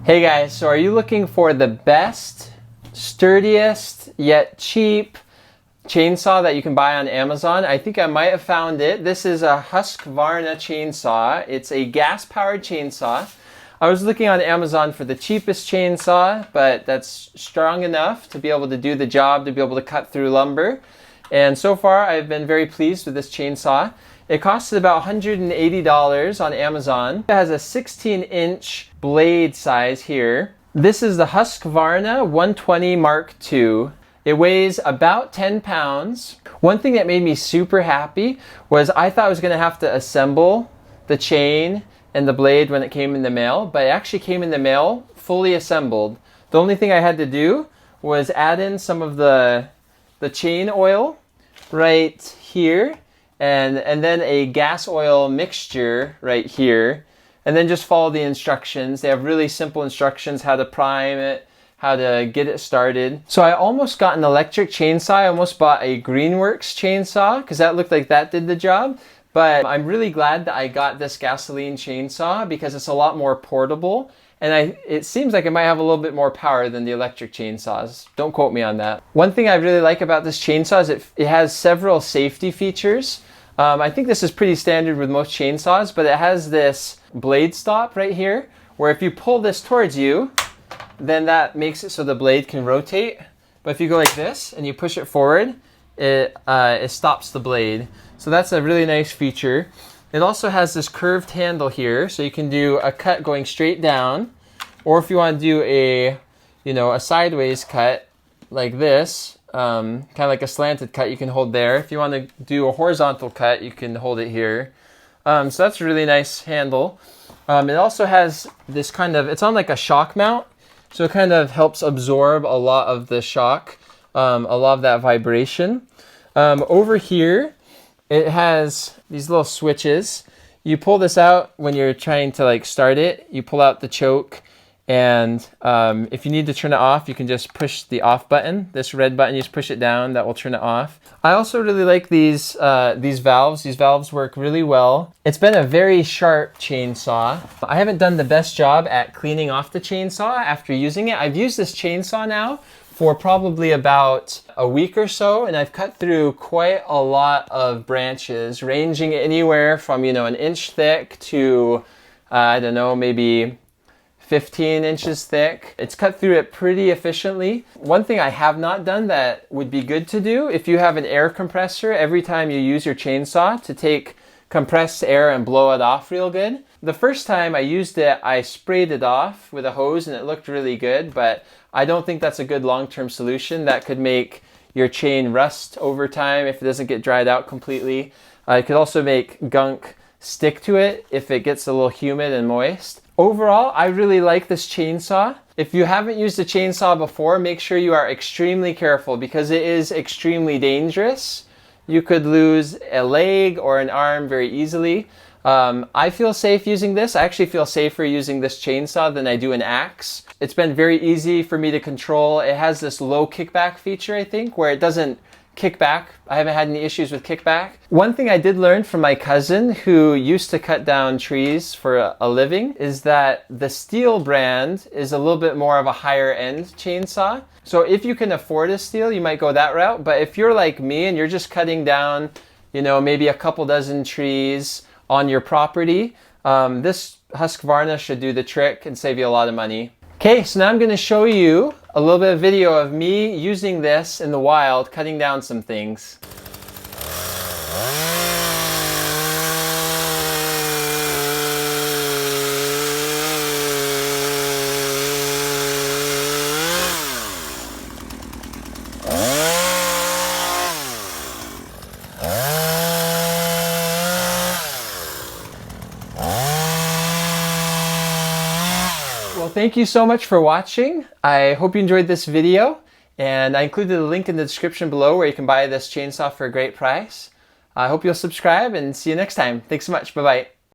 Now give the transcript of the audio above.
Hey guys, so are you looking for the best, sturdiest, yet cheap chainsaw that you can buy on Amazon? I think I might have found it. This is a Husqvarna chainsaw. It's a gas-powered chainsaw. I was looking on Amazon for the cheapest chainsaw, but that's strong enough to be able to do the job, to be able to cut through lumber. And so far, I've been very pleased with this chainsaw. It costs about $180 on Amazon. It has a 16-inch blade size here. This is the Husqvarna 120 Mark II. It weighs about 10 pounds. One thing that made me super happy was I thought I was going to have to assemble the chain and the blade when it came in the mail, but it actually came in the mail fully assembled. The only thing I had to do was add in some of the chain oil right here, and then a gas oil mixture right here, and then just follow the instructions. They have really simple instructions, how to prime it, how to get it started. So I almost got an electric chainsaw. I almost bought a Greenworks chainsaw because that looked like that did the job. But I'm really glad that I got this gasoline chainsaw because it's a lot more portable, and it seems like it might have a little bit more power than the electric chainsaws. Don't quote me on that. One thing I really like about this chainsaw is it has several safety features. I think this is pretty standard with most chainsaws, but it has this blade stop right here, where if you pull this towards you, then that makes it so the blade can rotate. But if you go like this and you push it forward, it stops the blade. So that's a really nice feature. It also has this curved handle here, so you can do a cut going straight down, or if you want to do a sideways cut like this, kind of like a slanted cut, you can hold there. If you want to do a horizontal cut, you can hold it here. So that's a really nice handle. It also has this it's on like a shock mount, so it kind of helps absorb a lot of the shock, a lot of that vibration. Over here, it has these little switches. You pull this out when you're trying to start it. You pull out the choke, and if you need to turn it off, you can just push the off button. This red button, you just push it down, that will turn it off. I also really like these valves. These valves work really well. It's been a very sharp chainsaw. I haven't done the best job at cleaning off the chainsaw after using it. I've used this chainsaw now for probably about a week or so, and I've cut through quite a lot of branches, ranging anywhere from an inch thick to I don't know, maybe 15 inches thick. It's cut through it pretty efficiently. One thing I have not done that would be good to do, if you have an air compressor, every time you use your chainsaw, to take compressed air and blow it off real good. The first time I used it, I sprayed it off with a hose and it looked really good, but I don't think that's a good long-term solution. That could make your chain rust over time if it doesn't get dried out completely. It could also make gunk stick to it if it gets a little humid and moist. Overall, I really like this chainsaw. If you haven't used a chainsaw before, make sure you are extremely careful because it is extremely dangerous. You could lose a leg or an arm very easily. I feel safe using this. I actually feel safer using this chainsaw than I do an axe. It's been very easy for me to control. It has this low kickback feature, I think, where it doesn't kick back. I haven't had any issues with kickback. One thing I did learn from my cousin who used to cut down trees for a living is that the Steel brand is a little bit more of a higher end chainsaw. So if you can afford a Steel, you might go that route. But if you're like me and you're just cutting down, maybe a couple dozen trees on your property, this Husqvarna should do the trick and save you a lot of money. Okay, so now I'm going to show you a little bit of video of me using this in the wild, cutting down some things. Well, thank you so much for watching. I hope you enjoyed this video, and I included a link in the description below where you can buy this chainsaw for a great price. I hope you'll subscribe and see you next time. Thanks so much. Bye-bye.